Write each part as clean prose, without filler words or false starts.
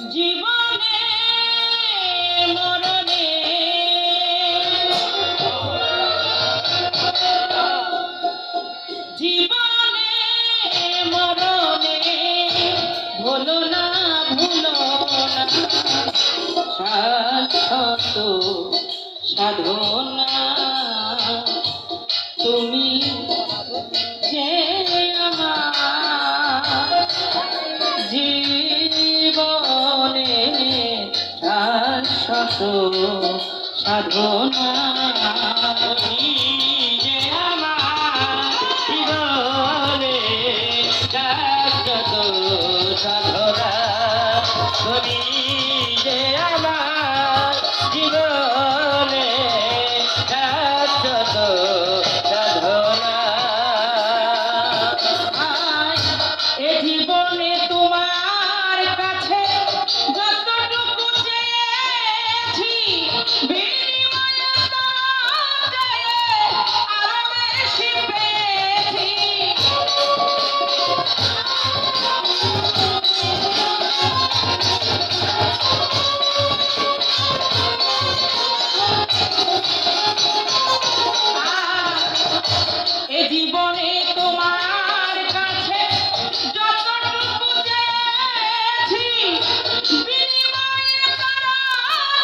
জীবনে মরণে জীবনে মরণে ভুলো না শাশ্বত সাধনা তুমি যে আমার জীবনে শাশ্বত সাধনা তুমি যে আমার জীবনে শাশ্বত সাধনা তুমি যে আমার জীবনে শাশ্বত সাধনা এ জীবনে তোমার কাছে যতটুকু চেয়েছি বিনিময়ে তার চেয়ে আরো বেশি পেয়েছি। এ জীবনে তোমার কাছে যতটুকু চেয়েছি বিনিময়ে তারা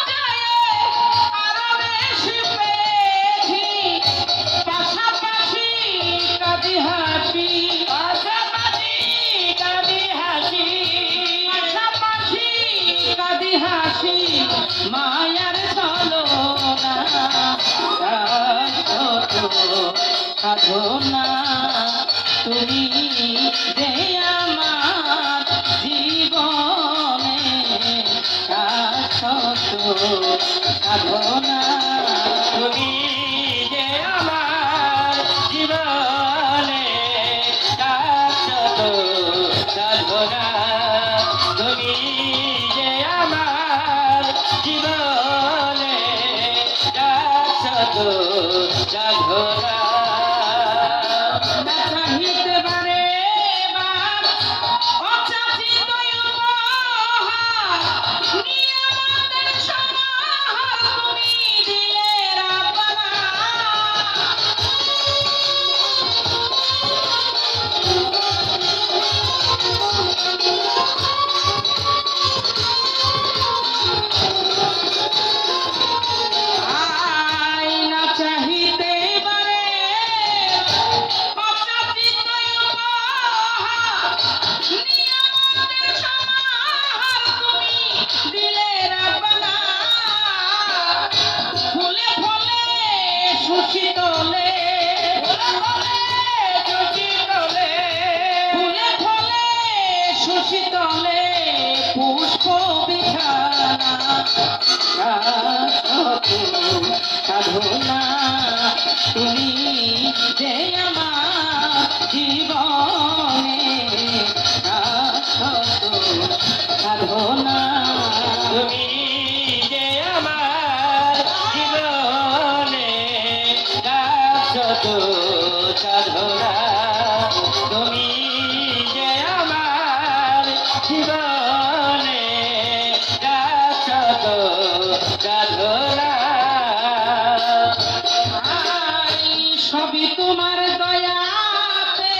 চেয়ে আরো বেশি পেয়েছি। পাশাপাশি কাঁদি হাসি পাশাপাশি কাঁদি হাসি পাশাপাশি কাঁদি হাসি মায়ার ছলনা সাধনা তুমি যে আমার জীবনে শাশ্বত সাধনা তুমি যে আমার জীবনে শাশ্বত সাধনা তুমি যে আমার জীবনে শাশ্বত সাধনা চাহিতে পারে অচাচিত উপহার নিয়ামতের সমাহার তুমি দিলে রাব্বানা। আয়না চাহিতে পারে অচাচিত উপহার নিয়ামতের সমাহার তুমি দিলে রাব্বানা। ফুলে ফলে সুশীতলে ফুলে ফলে সুশীতলে পুষ্প বিছানা শাশ্বত সাধনা তুমি যে আমার জীবনে শাশ্বত সাধনা তুমি যে আমার জীবনে শাশ্বত সাধনা তুমি যে আমার জীবনে শাশ্বত সাধনা সবই তোমার দয়াতে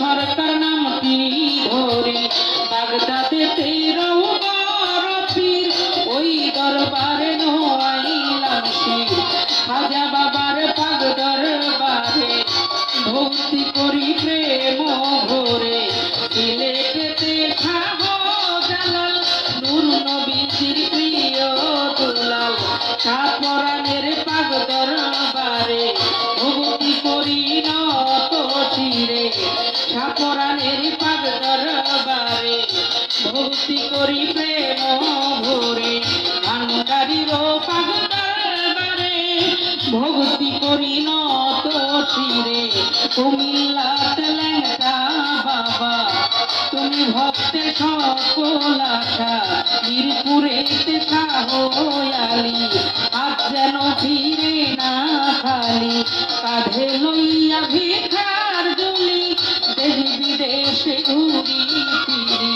সরকার নামটি ধরে বাগদাদেতে রওবার পীর ওই দরবারে নোয়াইলাম শির খাজা বাবার পাগ দরবারে ভক্তি করি প্রেম ভরে সিলেটেতে শাহ জালাল নূর নবীজির প্রিয় দুলাল শাহপরাণের পাগ দরবারে ভক্তি করি নত শিরে শাহপরাণের পাগ দরবারে ভক্তি করি প্রেম ভরে ভান্ডারির পাগ দরবারে ভক্তি করি নত শিরে কুমিল্লাতে ল্যাংটা বাবা তুমি ভক্তের সকল আশা মিরপুরেতে শাহয়ালি আজ যেন ফিরে না খালি কাঁধে লইয়া ভিখার জলি দেশ বিদেশে ঘুরি ফিরি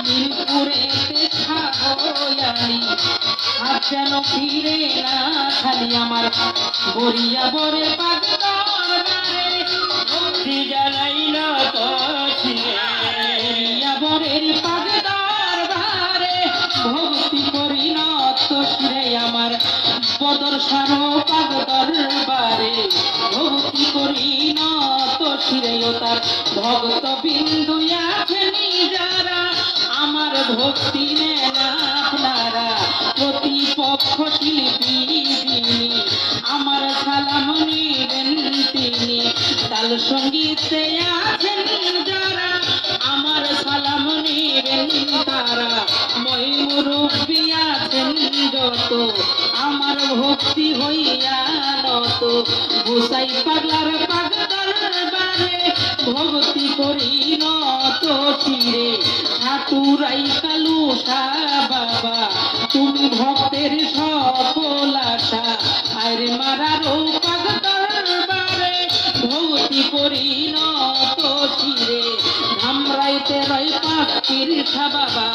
মিরপুরেতে শাহয়ালি আজ যেন ফিরে না খালি আমার বরিয়া বরে পাগ দরবারে ভক্তি জানাই না তো শিরে বরের পাগ দরবারে ভক্তি করি নত শিরে আমার বদর সারো পাগ দরবারে ভক্তি করি নত শিরে ও তার ভক্ত বিন্দু আছেন যারা আমার ভক্তি নেন আপনারা প্রতিপক্ষ শিল্পী যিনি আমার সালাম নিবেন তিনি তাল সঙ্গীতে আছেন যারা আমার সালাম নিবেন তারা মই মুরব্বী আছেন যত আমার ভক্তি হইয়া নত গোসাই পাগলার পাগ দরবারে ভক্তি করি নত শিরে ঠাকুরাই কালুসা বাবা তুমি ভক্তের সকল আশা আরে মারারও পাগ দরবারে ভক্তি করি নত শিরে ধামরাইতে রয় পাখির বাবা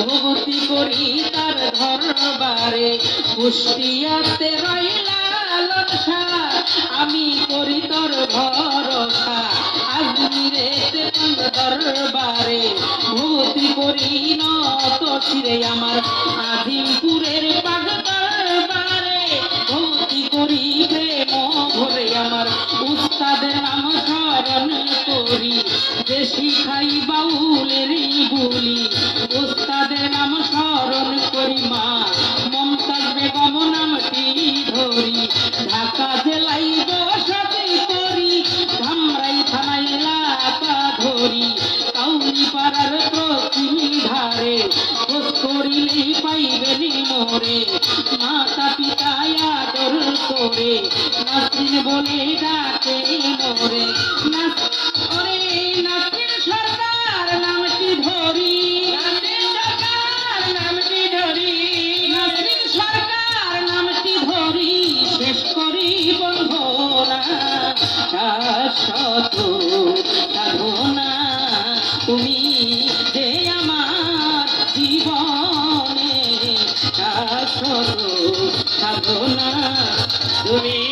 ভক্তি করি তার দরবারে কুষ্টিয়াতে রয় লালন শাহ আমি করি তোর ভরসা আজমিরেতে পাগ দরবারে ভক্তি করি নত শিরে আমার আজিমপুরের পাগ দরবারে ভক্তি করি প্রেম ভরে আমার উস্তাদের নাম স্মরণ করি যে শিখাই বাউলের বুলি উস্তাদের নাম স্মরণ করি মা মমতাজ বেগম নামটি ধরি ঢাকা জেলায় বসতি করি ধামরাই থানায় এলাকা ধরি কাউনি পাড়ার পশ্চিম ধারে খোঁজ করিলেই পাইবেনি মোরে মাতা পিতা আদর করে নাসরিন বলে ডাকে মোরে ওরে নাসরিন সরকার নামটি ধরি নাসরিন সরকার নামটি ধরি নাসরিন সরকার নামটি ধরি শেষ করি বন্ধনা শাশ্বত সাধনা তুমি যে আমার জীবনে শাশ্বত সাধনা তুমি